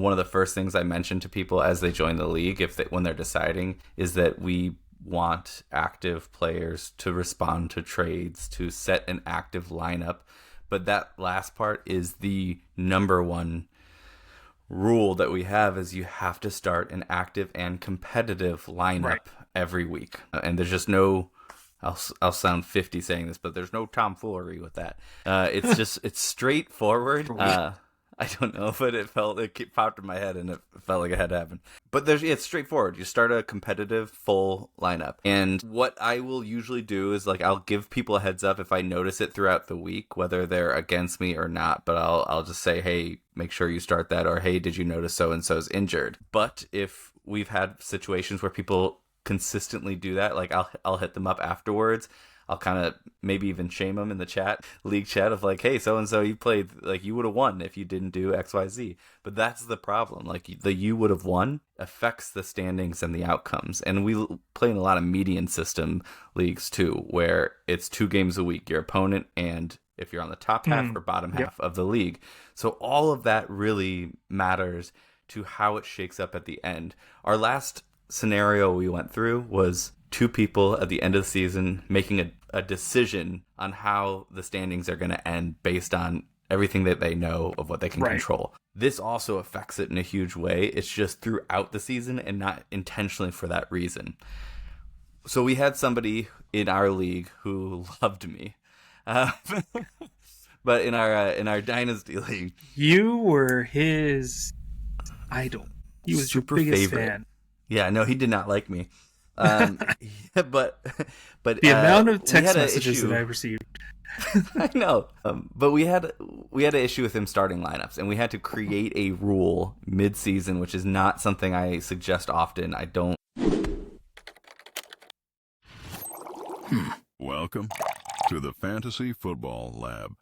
one of the first things I mention to people as they join the league, when they're deciding, is that we want active players to respond to trades, to set an active lineup. But that last part is the number one rule that we have, is you have to start an active and competitive lineup every week. And there's just no, I'll sound 50 saying this, but there's no tomfoolery with that. It's just, it's straightforward. I don't know, but it popped in my head and it felt like it had to happen. But it's straightforward. You start a competitive full lineup. And what I will usually do is, like, I'll give people a heads up if I notice it throughout the week, whether they're against me or not. But I'll just say, hey, make sure you start that. Or, hey, did you notice so-and-so's injured? But if we've had situations where people consistently do that, like, I'll hit them up afterwards. I'll kind of maybe even shame them in the league chat of like, hey, so-and-so, you played, like, you would have won if you didn't do XYZ. But that's the problem. Like, the you would have won affects the standings and the outcomes. And we play in a lot of median system leagues too, where it's 2 games a week, your opponent, and if you're on the top half or bottom half of the league. So all of that really matters to how it shakes up at the end. Our last scenario we went through was 2 people at the end of the season making a decision on how the standings are going to end based on everything that they know of what they can control. This also affects it in a huge way. It's just throughout the season and not intentionally for that reason. So we had somebody in our league who loved me. But in our dynasty league, you were his idol. He was super your biggest favorite fan. Yeah, no, he did not like me. But the amount of text messages that I've received. I know, but we had an issue with him starting lineups, and we had to create a rule mid-season, which is not something I suggest often. I don't. Welcome to the Fantasy Football Lab.